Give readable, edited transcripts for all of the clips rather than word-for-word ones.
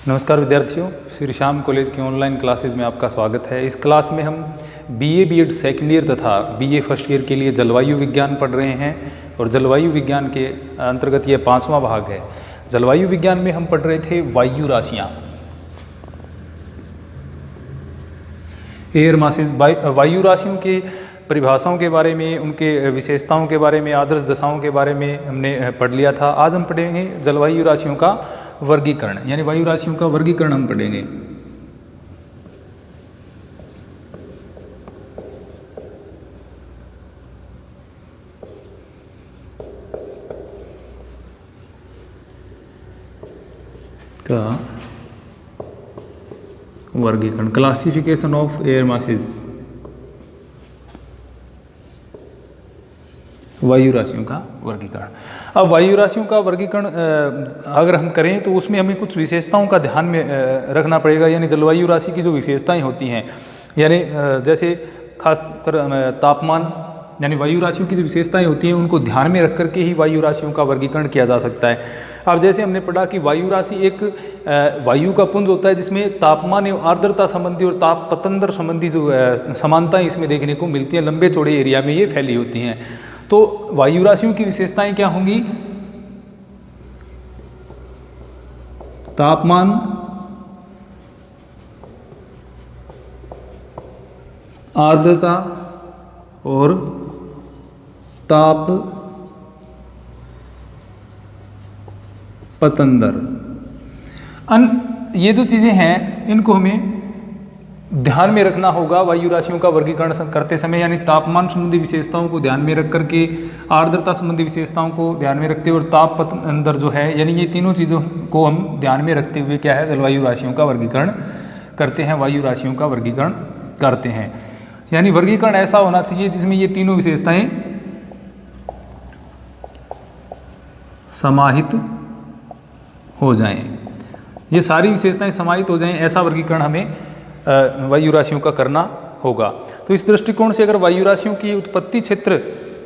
नमस्कार विद्यार्थियों, श्री श्याम कॉलेज की ऑनलाइन क्लासेज में आपका स्वागत है। इस क्लास में हम बीए बीएड सेकेंड ईयर तथा बीए फर्स्ट ईयर के लिए जलवायु विज्ञान पढ़ रहे हैं और जलवायु विज्ञान के अंतर्गत यह 5वां भाग है। जलवायु विज्ञान में हम पढ़ रहे थे वायु राशियाँ, एयर मासेस। वायु राशियों की परिभाषाओं के बारे में, उनके विशेषताओं के बारे में, आदर्श दशाओं के बारे में हमने पढ़ लिया था। आज हम पढ़ेंगे जलवायु राशियों का वर्गीकरण, यानी वायु राशियों का वर्गीकरण हम पढ़ेंगे। का वर्गीकरण, क्लासिफिकेशन ऑफ एयर मासेस, वायु राशियों का वर्गीकरण। अब वायु राशियों का वर्गीकरण अगर हम करें तो उसमें हमें कुछ विशेषताओं का ध्यान में रखना पड़ेगा। यानी जलवायु राशि की जो विशेषताएं होती हैं, यानी जैसे खासकर तापमान, यानी वायु राशियों की जो विशेषताएं होती हैं उनको ध्यान में रख करके ही वायु राशियों का वर्गीकरण किया जा सकता है। अब जैसे हमने पढ़ा कि वायु राशि एक वायु का पुंज होता है जिसमें तापमान एवं आर्द्रता संबंधी और ताप पतंदर संबंधी जो समानताएं इसमें देखने को मिलती हैं, लंबे चौड़े एरिया में ये फैली होती हैं। तो वायु राशियों की विशेषताएं क्या होंगी? तापमान, आर्द्रता और ताप पतंदर। ये जो चीजें हैं इनको हमें ध्यान में रखना होगा वायु राशियों का वर्गीकरण करते समय। यानी तापमान संबंधी विशेषताओं को ध्यान में रख करके, आर्द्रता संबंधी विशेषताओं को ध्यान में रखते हुए और ताप पतंदर जो है, यानी ये तीनों चीज़ों को हम ध्यान में रखते हुए क्या है, जलवायु राशियों का वर्गीकरण करते हैं, वायु राशियों का वर्गीकरण करते हैं। यानी वर्गीकरण ऐसा होना चाहिए जिसमें ये तीनों विशेषताएं समाहित हो जाएं, ये सारी विशेषताएं समाहित हो जाएं, ऐसा वर्गीकरण हमें वायु राशियों का करना होगा। तो इस दृष्टिकोण से अगर वायु राशियों की उत्पत्ति क्षेत्र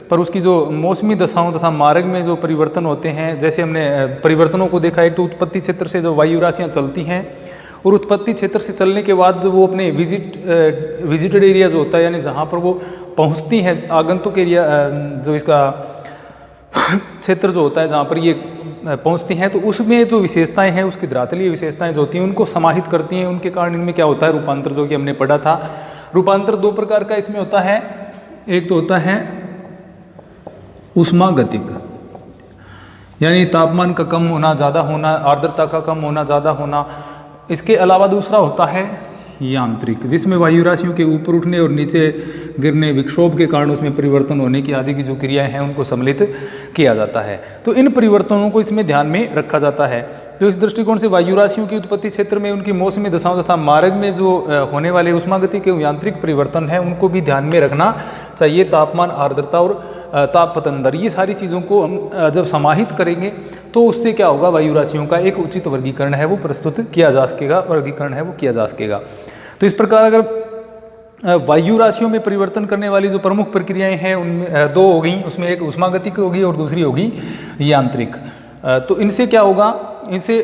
पर उसकी जो मौसमी दशाओं तथा मार्ग में जो परिवर्तन होते हैं, जैसे हमने परिवर्तनों को देखा, एक तो उत्पत्ति क्षेत्र से जो वायु राशियाँ चलती हैं और उत्पत्ति क्षेत्र से चलने के बाद जो वो अपने विजिटेड एरिया जो होता है, यानी जहाँ पर वो पहुँचती हैं, आगंतुक एरिया जो इसका क्षेत्र जो होता है जहाँ पर ये पहुँचती हैं, तो उसमें जो विशेषताएं हैं, उसकी धरातलीय विशेषताएं जो होती हैं उनको समाहित करती हैं। उनके कारण इनमें क्या होता है, रूपांतर, जो कि हमने पढ़ा था। रूपांतर दो प्रकार का इसमें होता है। एक तो होता है ऊष्मागतिक, यानी तापमान का कम होना, ज़्यादा होना, आर्द्रता का कम होना, ज़्यादा होना। इसके अलावा दूसरा होता है यांत्रिक, जिसमें वायु राशियों के ऊपर उठने और नीचे गिरने, विक्षोभ के कारण उसमें परिवर्तन होने की आदि की जो क्रियाएं हैं उनको सम्मिलित किया जाता है। तो इन परिवर्तनों को इसमें ध्यान में रखा जाता है। तो इस दृष्टिकोण से वायु राशियों की उत्पत्ति क्षेत्र में उनकी मौसमी दशाओं तथा मार्ग में जो होने वाले ऊष्मागतिक एवं यांत्रिक परिवर्तन है उनको भी ध्यान में रखना चाहिए। तापमान, आर्द्रता और ताप पतंदर, ये सारी चीज़ों को हम जब समाहित करेंगे तो उससे क्या होगा, वायु राशियों का एक उचित वर्गीकरण है वो प्रस्तुत किया जा सकेगा, वर्गीकरण है वो किया जा सकेगा। तो इस प्रकार अगर वायु राशियों में परिवर्तन करने वाली जो प्रमुख प्रक्रियाएं हैं उनमें दो हो गई, उसमें एक ऊष्मागतिक होगी और दूसरी होगी यांत्रिक। तो इनसे क्या होगा, इनसे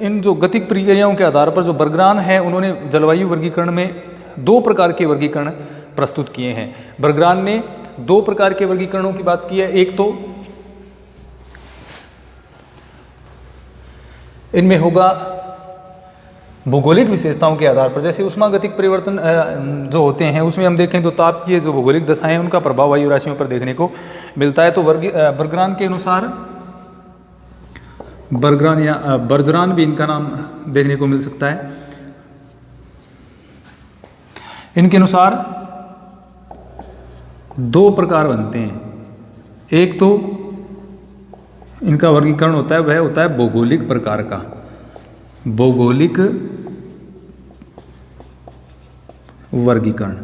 इन जो गतिक प्रक्रियाओं के आधार पर जो बर्गरान है उन्होंने जलवायु वर्गीकरण में दो प्रकार के वर्गीकरण प्रस्तुत किए हैं। बर्गरान ने दो प्रकार के वर्गीकरणों की बात की है। एक तो इनमें होगा भौगोलिक विशेषताओं के आधार पर, जैसे ऊष्मागतिक परिवर्तन जो होते हैं उसमें हम देखें तो तापीय जो भौगोलिक दशाएं हैं उनका प्रभाव वायु राशियों पर देखने को मिलता है। तो बर्गरान के अनुसार, बर्गरान या बर्जरान भी इनका नाम देखने को मिल सकता है, इनके अनुसार दो प्रकार बनते हैं। एक तो इनका वर्गीकरण होता है, वह होता है भौगोलिक प्रकार का, भौगोलिक वर्गीकरण।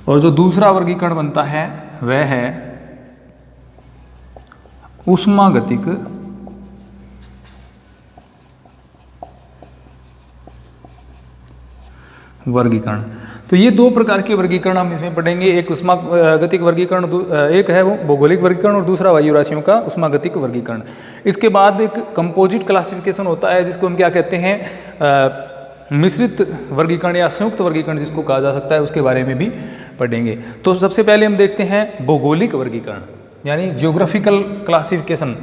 और जो दूसरा वर्गीकरण बनता है वह है ऊष्मागतिक वर्गीकरण। तो ये दो प्रकार के वर्गीकरण हम इसमें पढ़ेंगे, एक उष्मागतिक वर्गीकरण, एक है वो भौगोलिक वर्गीकरण और दूसरा वायु राशियों का उष्मागतिक वर्गीकरण। इसके बाद एक कंपोजिट क्लासिफिकेशन होता है जिसको हम क्या कहते हैं, मिश्रित वर्गीकरण या संयुक्त वर्गीकरण जिसको कहा जा सकता है, उसके बारे में भी पढ़ेंगे। तो सबसे पहले हम देखते हैं भौगोलिक वर्गीकरण यानी जियोग्राफिकल क्लासिफिकेशन।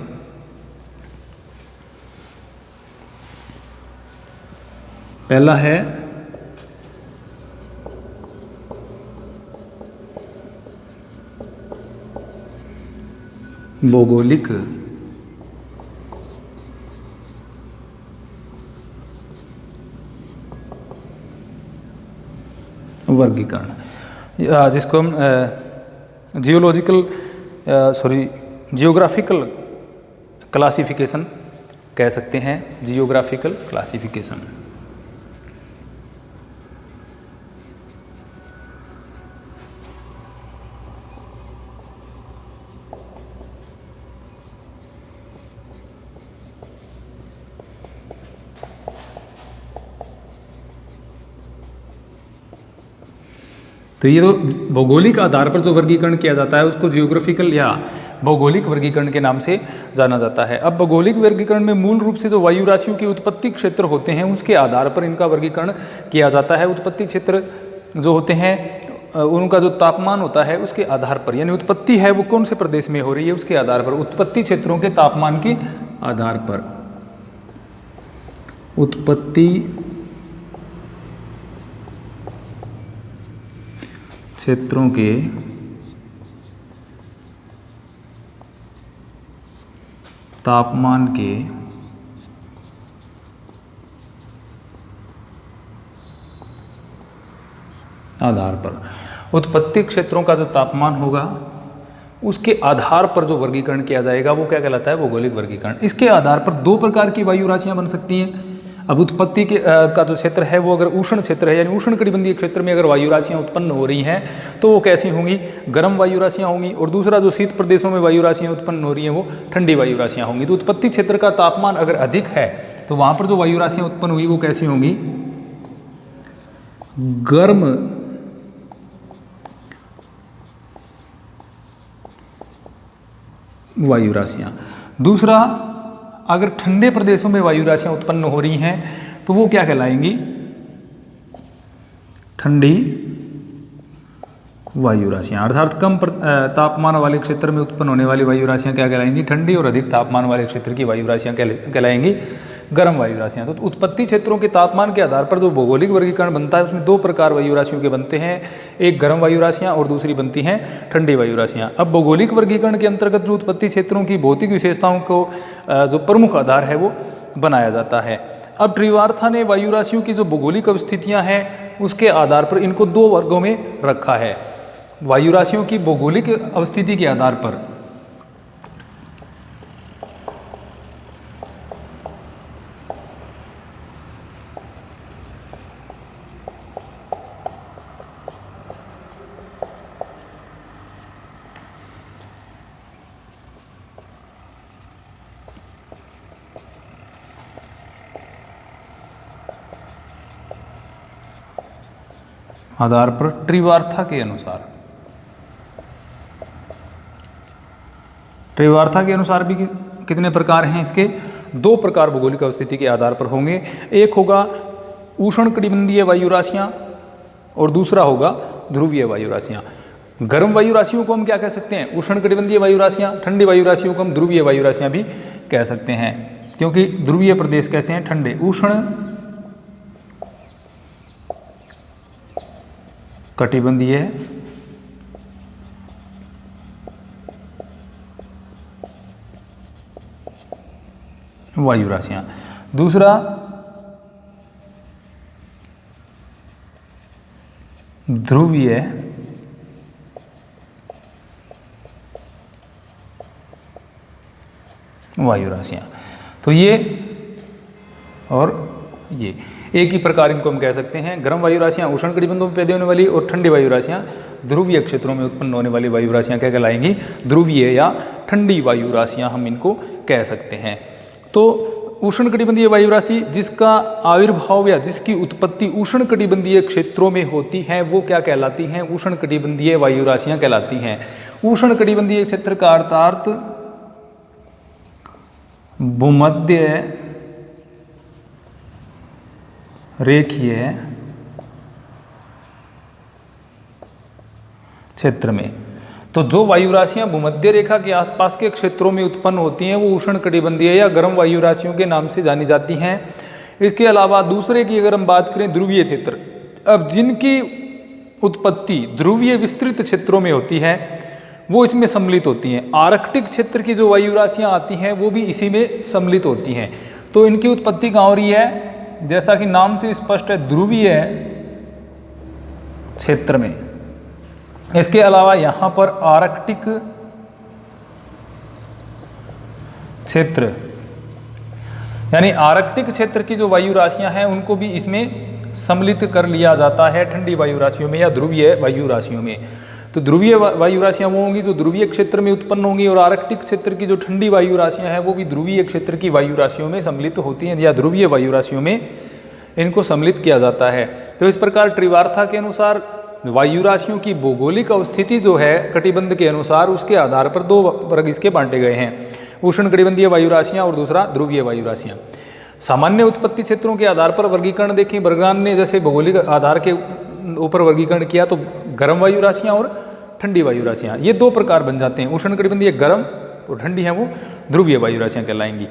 पहला है भौगोलिक वर्गीकरण, जिसको हम जियोग्राफिकल क्लासिफिकेशन कह सकते हैं, जियोग्राफिकल क्लासिफिकेशन। तो ये तो भौगोलिक आधार पर जो वर्गीकरण किया जाता है उसको जियोग्राफिकल या भौगोलिक वर्गीकरण के नाम से जाना जाता है। अब भौगोलिक वर्गीकरण में मूल रूप से जो वायु राशियों के उत्पत्ति क्षेत्र होते हैं उसके आधार पर इनका वर्गीकरण किया जाता है। उत्पत्ति क्षेत्र जो होते हैं उनका जो तापमान होता है उसके आधार पर, यानी उत्पत्ति है वो कौन से प्रदेश में हो रही है उसके आधार पर, उत्पत्ति क्षेत्रों के तापमान के आधार पर, उत्पत्ति क्षेत्रों के तापमान के आधार पर, उत्पत्ति क्षेत्रों का जो तापमान होगा उसके आधार पर जो वर्गीकरण किया जाएगा वो क्या कहलाता है, भौगोलिक वर्गीकरण। इसके आधार पर दो प्रकार की वायु राशियां बन सकती हैं। अब उत्पत्ति का जो क्षेत्र है वो अगर उष्ण क्षेत्र है, यानी उष्ण कटिबंधीय क्षेत्र में अगर वायु राशियां उत्पन्न हो रही हैं तो वो कैसी होंगी, गर्म वायु राशियां होंगी। और दूसरा जो शीत प्रदेशों में वायु राशियां उत्पन्न हो रही हैं वो ठंडी वायु राशियां होंगी। तो उत्पत्ति क्षेत्र का तापमान अगर अधिक है तो वहाँ पर जो वायु राशियां उत्पन्न हुई वो कैसी होंगी, गर्म वायु राशियां। दूसरा, अगर ठंडे प्रदेशों में वायु राशियां उत्पन्न हो रही हैं तो वो क्या कहलाएंगी, ठंडी वायु राशियां। अर्थात कम तापमान वाले क्षेत्र में उत्पन्न होने वाली वायु राशियां क्या कहलाएंगी, ठंडी, और अधिक तापमान वाले क्षेत्र की वायु राशियां कहलाएंगी गर्म वायु राशियां। तो उत्पत्ति क्षेत्रों के तापमान के आधार पर जो भौगोलिक वर्गीकरण बनता है उसमें दो प्रकार वायु राशियों के बनते हैं, एक गर्म वायु राशियां और दूसरी बनती हैं ठंडी वायु राशियां। अब भौगोलिक वर्गीकरण के अंतर्गत जो उत्पत्ति क्षेत्रों की भौतिक विशेषताओं को जो प्रमुख आधार है वो बनाया जाता है। अब ट्रिवार्था ने वायु राशियों की जो भौगोलिक अवस्थितियाँ हैं उसके आधार पर इनको दो वर्गों में रखा है। वायु राशियों की भौगोलिक अवस्थिति के आधार पर ट्रिवार्था के अनुसार, ट्रिवार्था के अनुसार भी कितने प्रकार हैं इसके, दो प्रकार भौगोलिक अवस्थिति के आधार पर होंगे। एक होगा उष्ण कटिबंधीय वायु राशियां और दूसरा होगा ध्रुवीय वायु राशियां। गर्म वायु राशियों को हम क्या कह सकते हैं, उष्ण कटिबंधीय वायु राशियां। ठंडी वायु राशियों को हम ध्रुवीय वायु राशियां भी कह सकते हैं, क्योंकि ध्रुवीय प्रदेश कैसे हैं, ठंडे। उष्ण कटिबंधीय वायु राशियां। दूसरा ध्रुवीय वायु राशियां। तो ये और ये एक ही प्रकार इनको हम कह सकते हैं। गर्म वायु राशियां उष्ण कटिबंधों में पैदा होने वाली और ठंडी वायु राशियां ध्रुवीय क्षेत्रों में उत्पन्न होने वाली वायु राशियां क्या कहलाएंगी, ध्रुवीय या ठंडी वायु राशियां हम इनको कह सकते हैं। तो उष्णकटिबंधीय वायु राशि जिसका आविर्भाव या जिसकी उत्पत्ति उष्णकटिबंधीय क्षेत्रों में होती है वो क्या कहलाती हैं? उष्णकटिबंधीय वायु राशियां कहलाती हैं। उष्णकटिबंधीय क्षेत्र का अर्थात भूमध्य रेखीय क्षेत्र में। तो जो वायु राशियां भूमध्य रेखा के आसपास के क्षेत्रों में उत्पन्न होती हैं वो उष्णकटिबंधीय या गर्म वायु राशियों के नाम से जानी जाती हैं। इसके अलावा दूसरे की अगर हम बात करें ध्रुवीय क्षेत्र, अब जिनकी उत्पत्ति ध्रुवीय विस्तृत क्षेत्रों में होती है वो इसमें सम्मिलित होती हैं। आर्कटिक क्षेत्र की जो वायु राशियां आती हैं वो भी इसी में सम्मिलित होती हैं। तो इनकी उत्पत्ति कहाँ हो रही है? जैसा कि नाम से स्पष्ट है, ध्रुवीय क्षेत्र में। इसके अलावा यहाँ पर आर्कटिक क्षेत्र यानी आर्कटिक क्षेत्र की जो वायु राशियां हैं उनको भी इसमें सम्मिलित कर लिया जाता है ठंडी वायु राशियों में या ध्रुवीय वायु राशियों में। तो ध्रुवीय वायु राशियां वो होंगी जो ध्रुवीय क्षेत्र में उत्पन्न होंगी और आर्कटिक क्षेत्र की जो ठंडी वायु राशियां हैं वो भी ध्रुवीय क्षेत्र की वायु राशियों में सम्मिलित होती हैं या ध्रुवीय वायु राशियों में इनको सम्मिलित किया जाता है। तो इस प्रकार त्रिवार्ता के अनुसार वायु राशियों की भौगोलिक अवस्थिति जो है कटिबंध के अनुसार उसके आधार पर दो वर्ग इसके बांटे गए हैं, उष्णकटिबंधीय वायु राशियां और दूसरा ध्रुवीय वायु राशियां। सामान्य उत्पत्ति क्षेत्रों के आधार पर वर्गीकरण देखें, बर्गरान ने जैसे भौगोलिक आधार के ऊपर वर्गीकरण किया तो गर्म वायु राशियां और ठंडी वायु राशियां ये दो प्रकार बन जाते हैं। उष्णकटिबंधीय गर्म और ठंडी है वो ध्रुवीय वायु राशियां कहलाएंगी।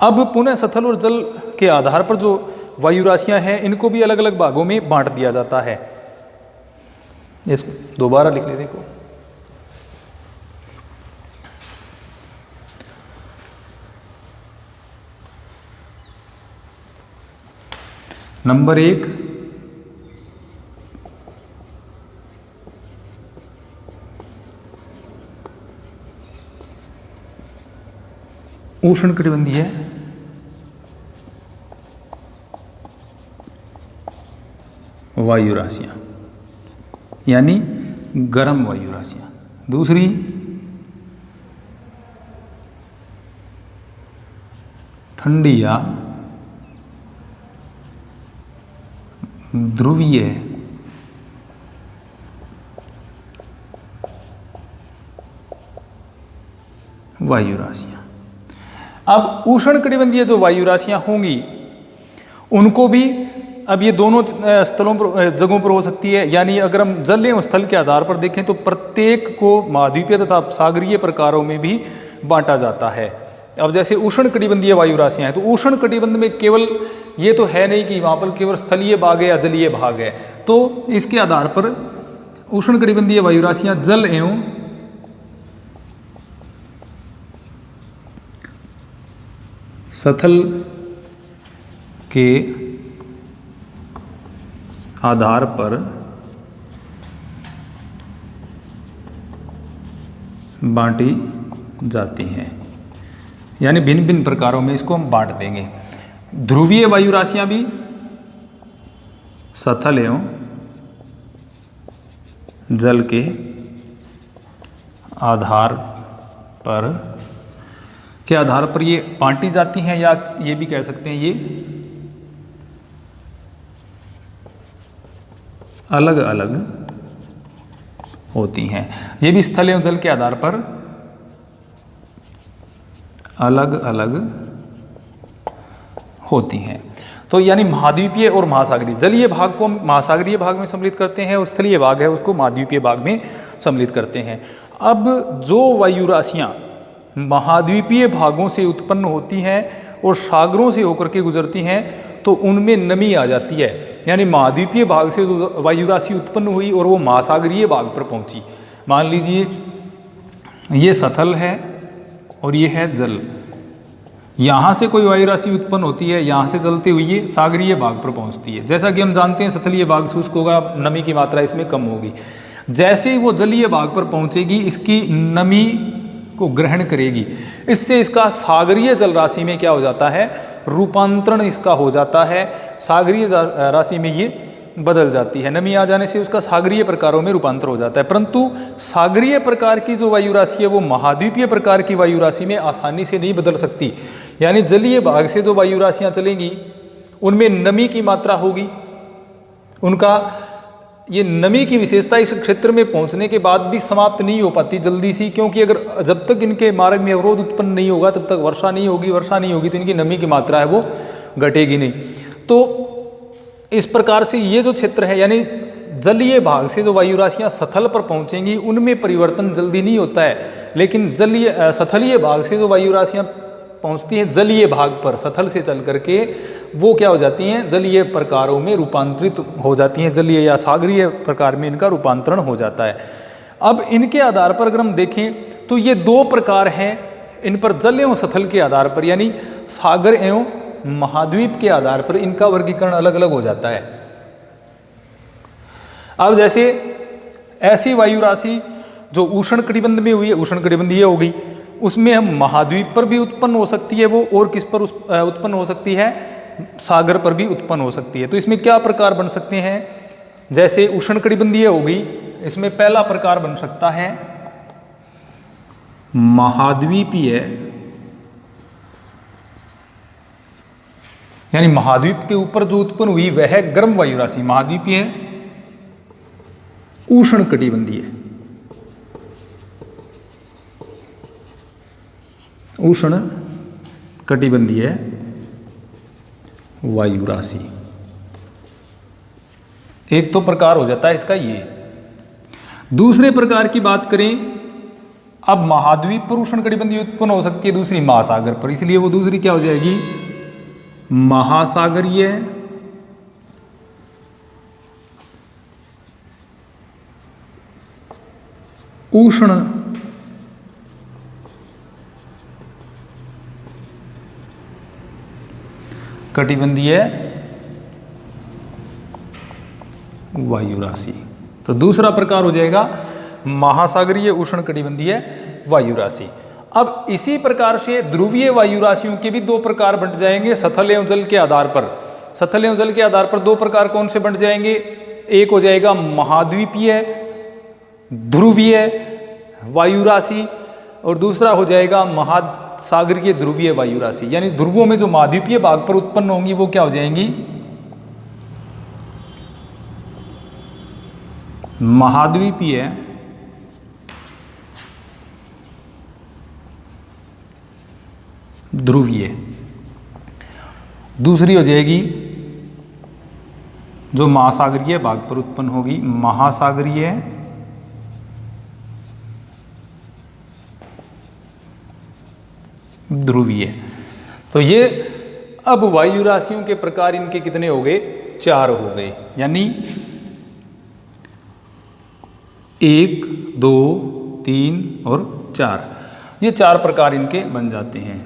अब पुनः स्थल और जल के आधार पर जो वायु राशियां हैं इनको भी अलग अलग भागों में बांट दिया जाता है। इसको दोबारा लिख ले, देखो नंबर 1 उष्णकटिबंधीय वायु राशियां यानी गर्म वायु राशियां। दूसरी ठंडी या ध्रुवीय वायु राशियां। अब उष्णकटिबंधीय जो वायु राशियां होंगी उनको भी अब ये दोनों स्थलों पर जगहों पर हो सकती है, यानी अगर हम जल एवं स्थल के आधार पर देखें तो प्रत्येक को महाद्वीपीय तथा सागरीय प्रकारों में भी बांटा जाता है। अब जैसे उष्णकटिबंधीय वायु राशियां हैं तो उष्णकटिबंध में केवल ये तो है नहीं कि वहाँ पर केवल स्थलीय भाग है या जलीय भाग है, तो इसके आधार पर उष्णकटिबंधीय वायु राशियां जल एवं स्थल के आधार पर बांटी जाती हैं, यानी भिन्न भिन्न प्रकारों में इसको हम बांट देंगे। ध्रुवीय वायु राशियां भी स्थल एवं जल के आधार पर ये बांटी जाती हैं, या ये भी कह सकते हैं ये अलग अलग होती हैं। ये भी स्थल एवं जल के आधार पर अलग अलग होती हैं। तो यानी महाद्वीपीय और महासागरीय, जलीय भाग को महासागरीय भाग में सम्मिलित करते हैं और स्थलीय भाग है उसको महाद्वीपीय भाग में सम्मिलित करते हैं। अब जो वायु राशियां महाद्वीपीय भागों से उत्पन्न होती हैं और सागरों से होकर के गुजरती हैं तो उनमें नमी आ जाती है, यानी महाद्वीपीय भाग से जो वायु राशि उत्पन्न हुई और वो महासागरीय भाग पर पहुंची। मान लीजिए ये स्थल है और ये है जल, यहाँ से कोई वायु राशि उत्पन्न होती है, यहाँ से चलते हुए ये सागरीय भाग पर पहुँचती है। जैसा कि हम जानते हैं स्थलीय भाग शुष्क होगा, नमी की मात्रा इसमें कम होगी। जैसे ही वो जलीय भाग पर पहुँचेगी इसकी नमी को ग्रहण करेगी, इससे इसका सागरीय जल राशि में क्या हो जाता है, रूपांतरण इसका हो जाता है। सागरीय राशि में ये बदल जाती है। नमी आ जाने से उसका सागरीय प्रकारों में रूपांतर हो जाता है। परंतु सागरीय प्रकार की जो वायु राशि है वो महाद्वीपीय प्रकार की वायु राशि में आसानी से नहीं बदल सकती। यानी जलीय भाग से जो वायु राशियाँ चलेंगी उनमें नमी की मात्रा होगी, उनका ये नमी की विशेषता इस क्षेत्र में पहुंचने के बाद भी समाप्त नहीं हो पाती जल्दी सी, क्योंकि अगर जब तक इनके मार्ग में अवरोध उत्पन्न नहीं होगा तब तक वर्षा नहीं होगी, वर्षा नहीं होगी तो इनकी नमी की मात्रा है वो घटेगी नहीं। तो इस प्रकार से ये जो क्षेत्र है यानी जलीय भाग से जो वायु राशियाँ सथल पर पहुँचेंगी उनमें परिवर्तन जल्दी नहीं होता है, लेकिन सथलीय भाग से जो वायु राशियाँ पहुँचती हैं जलीय भाग पर सथल से चल करके वो क्या हो जाती हैं, जलीय प्रकारों में रूपांतरित हो जाती हैं, जलीय या सागरीय प्रकार में इनका रूपांतरण हो जाता है। अब इनके आधार पर अगर हम देखें तो ये दो प्रकार हैं, इन पर जल एवं सथल के आधार पर यानी सागर एवं महाद्वीप के आधार पर इनका वर्गीकरण अलग अलग हो जाता है। अब जैसे ऐसी वायु राशि जो उष्ण कटिबंध में हुई है, उष्ण कटिबंधीय हो गई, उसमें हम महाद्वीप पर भी उत्पन्न हो सकती है वो, और किस पर उत्पन्न हो सकती है, सागर पर भी उत्पन्न हो सकती है। तो इसमें क्या प्रकार बन सकते हैं, जैसे उष्ण कटिबंधीय हो गई, इसमें पहला प्रकार बन सकता है महाद्वीपीय, यानी महाद्वीप के ऊपर जो उत्पन्न हुई वह है गर्म वायु राशि, महाद्वीपीय उष्ण कटिबंधीय, उष्ण कटिबंधीय वायु राशि। एक तो प्रकार हो जाता है इसका ये। दूसरे प्रकार की बात करें, अब महाद्वीप पर उष्ण कटिबंधीय उत्पन्न हो सकती है, दूसरी महासागर पर, इसलिए वो दूसरी क्या हो जाएगी, महासागरीय उष्ण कटिबंधीय वायु राशि। तो दूसरा प्रकार हो जाएगा महासागरीय उष्ण कटिबंधीय वायु राशि। अब इसी प्रकार से ध्रुवीय वायु राशियों के भी दो प्रकार बंट जाएंगे सथल एवं जल के आधार पर। सथल एवं जल के आधार पर दो प्रकार कौन से बंट जाएंगे, एक हो जाएगा महाद्वीपीय ध्रुवीय वायु राशि और दूसरा हो जाएगा महासागरीय ध्रुवीय वायु राशि। यानी ध्रुवों में जो महाद्वीपीय भाग पर उत्पन्न होंगी वो क्या हो जाएंगी, महाद्वीपीय ध्रुवीय, दूसरी हो जाएगी जो महासागरीय भाग पर उत्पन्न होगी महासागरीय ध्रुवीय। तो ये अब वायु राशियों के प्रकार इनके कितने हो गए, चार हो गए, यानी 1, 2, 3 और 4, ये चार प्रकार इनके बन जाते हैं।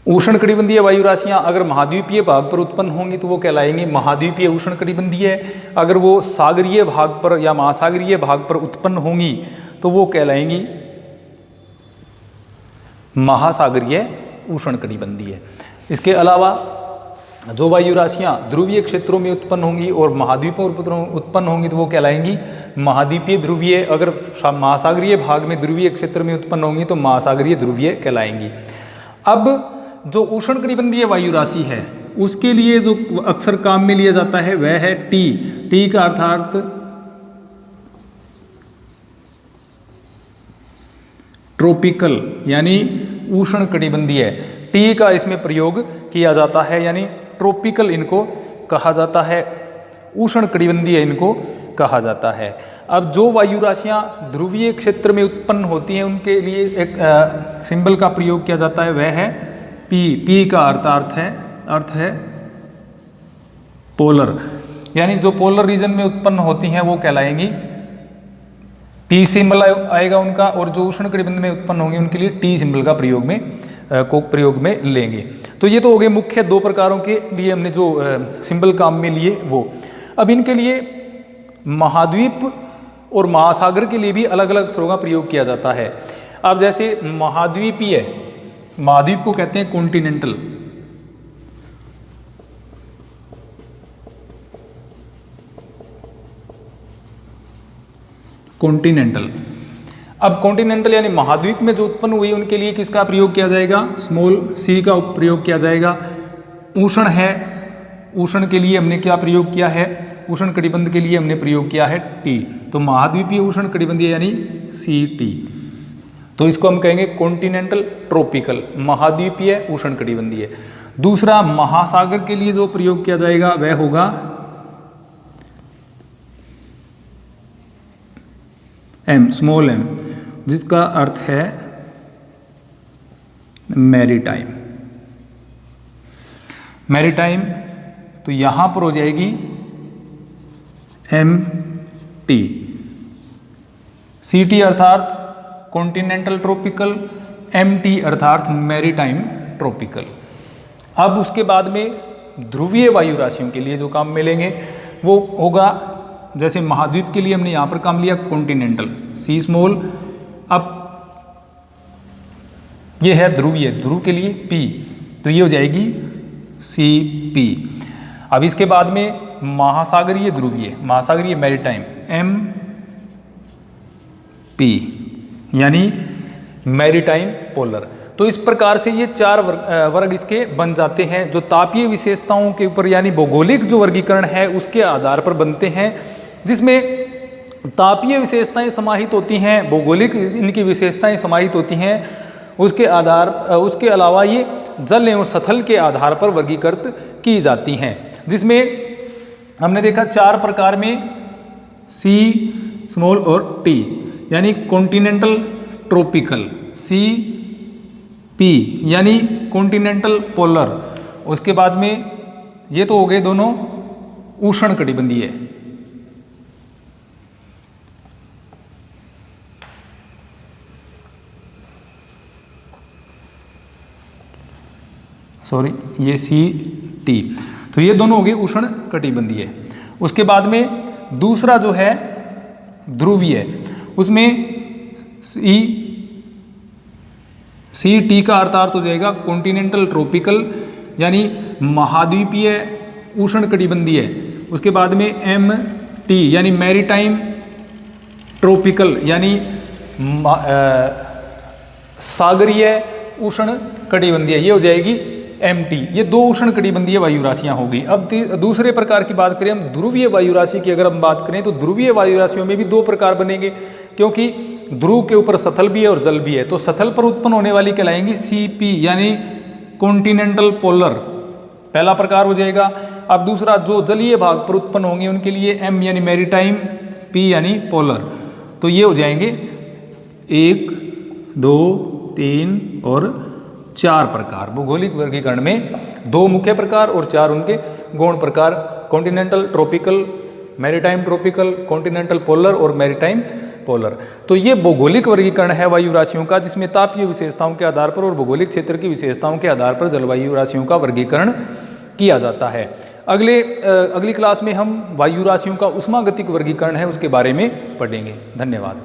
उष्ण कटिबंधीय वायु राशियां अगर महाद्वीपीय भाग पर उत्पन्न होंगी तो वो कहलाएंगी महाद्वीपीय उष्ण कटिबंधीय। अगर वो सागरीय भाग पर या महासागरीय भाग पर उत्पन्न होंगी तो वो कहलाएंगी महासागरीय उष्ण कटिबंधीय। इसके अलावा जो वायु राशियां ध्रुवीय क्षेत्रों में उत्पन्न होंगी और महाद्वीपों पर उत्पन्न होंगी तो वो कहलाएंगी महाद्वीपीय ध्रुवीय। अगर महासागरीय भाग में ध्रुवीय क्षेत्र में उत्पन्न होंगी तो महासागरीय ध्रुवीय कहलाएंगी। अब जो उष्ण कटिबंधीय वायु राशि है उसके लिए जो अक्सर काम में लिया जाता है वह है टी। टी का अर्थात ट्रॉपिकल यानी उष्ण कटिबंधीय। टी का इसमें प्रयोग किया जाता है, यानी ट्रॉपिकल इनको कहा जाता है, उष्ण कटिबंधीय इनको कहा जाता है। अब जो वायु राशियां ध्रुवीय क्षेत्र में उत्पन्न होती हैं उनके लिए एक सिंबल का प्रयोग किया जाता है, वह है पी। पी का अर्थ है पोलर, यानी जो पोलर रीजन में उत्पन्न होती हैं वो कहलाएंगी, पी सिंबल आएगा उनका, और जो उष्ण कटिबंध में उत्पन्न होंगे उनके लिए टी सिंबल का प्रयोग में लेंगे। तो ये तो हो गए मुख्य दो प्रकारों के लिए हमने जो सिंबल काम में लिए वो। अब इनके लिए महाद्वीप और महासागर के लिए भी अलग अलग स्वरों का प्रयोग किया जाता है। अब जैसे महाद्वीपीय, महाद्वीप को कहते हैं कॉन्टिनेंटल, कॉन्टिनेंटल। अब कॉन्टिनेंटल यानी महाद्वीप में जो उत्पन्न हुई उनके लिए किसका प्रयोग किया जाएगा? स्मॉल सी का प्रयोग किया जाएगा। उष्ण है, उष्ण के लिए हमने क्या प्रयोग किया है? उष्ण कटिबंध के लिए हमने प्रयोग किया है टी, तो महाद्वीपीय उष्ण कटिबंधीय यानी सी टी। तो इसको हम कहेंगे कॉन्टिनेंटल ट्रॉपिकल, महाद्वीपीय उष्ण कटिबंधीय। दूसरा महासागर के लिए जो प्रयोग किया जाएगा वह होगा एम, स्मॉल एम, जिसका अर्थ है मैरीटाइम। मैरीटाइम तो यहां पर हो जाएगी एम टी। सी टी अर्थात कॉन्टिनेंटल ट्रॉपिकल, एम टी अर्थात मैरीटाइम ट्रॉपिकल। अब उसके बाद में ध्रुवीय वायु राशियों के लिए जो काम मिलेंगे वो होगा, जैसे महाद्वीप के लिए हमने यहां पर काम लिया कॉन्टिनेंटल सी स्मॉल। अब ये है ध्रुवीय, ध्रुव के लिए पी, तो ये हो जाएगी सी पी। अब इसके बाद में महासागरीय ध्रुवीय, महासागरीय मैरीटाइम एम पी यानी मैरीटाइम पोलर। तो इस प्रकार से ये चार वर्ग इसके बन जाते हैं, जो तापीय विशेषताओं के ऊपर यानी भौगोलिक जो वर्गीकरण है उसके आधार पर बनते हैं, जिसमें तापीय विशेषताएं समाहित होती हैं, भौगोलिक इनकी विशेषताएं समाहित होती हैं। उसके अलावा ये जल एवं स्थल के आधार पर वर्गीकृत की जाती हैं, जिसमें हमने देखा चार प्रकार में सी स्मॉल और टी, यानी कॉन्टिनेंटल ट्रॉपिकल, सी पी यानी कॉन्टिनेंटल पोलर। उसके बाद में ये तो हो गए दोनों उष्ण कटिबंधीय। सॉरी, ये सी टी, तो ये दोनों हो गए उष्ण कटिबंधीय। उसके बाद में दूसरा जो है ध्रुवीय, उसमें सी टी का अर्थ हो जाएगा कॉन्टिनेंटल ट्रॉपिकल यानी महाद्वीपीय उष्ण कटिबंधीय। उसके बाद में एम टी यानी मैरीटाइम ट्रॉपिकल यानी सागरीय उष्ण कटिबंधीय, ये हो जाएगी एम टी। ये दो उष्ण कटिबंधीय वायु राशियां होगी। अब दूसरे प्रकार की बात करें हम ध्रुवीय वायु राशि की, अगर हम बात करें तो ध्रुवीय वायु राशियों में भी दो प्रकार बनेंगे, क्योंकि ध्रुव के ऊपर स्थल भी है और जल भी है। तो स्थल पर उत्पन्न होने वाली कहलाएंगी सी पी यानी कॉन्टिनेंटल पोलर, पहला प्रकार हो जाएगा। अब दूसरा जो जलीय भाग पर उत्पन्न होंगे उनके लिए एम यानी मैरीटाइम, पी यानी पोलर। तो ये हो जाएंगे 1, 2, 3 और 4 प्रकार। भौगोलिक वर्गीकरण में 2 मुख्य प्रकार और 4 उनके गौण प्रकार, continental tropical, maritime tropical, continental polar और मैरीटाइम पोलर। तो ये भौगोलिक वर्गीकरण है वायु राशियों का, जिसमें तापीय विशेषताओं के आधार पर और भौगोलिक क्षेत्र की विशेषताओं के आधार पर जलवायु राशियों का वर्गीकरण किया जाता है। अगली क्लास में हम वायु राशियों का उष्मागतिक वर्गीकरण है उसके बारे में पढ़ेंगे। धन्यवाद।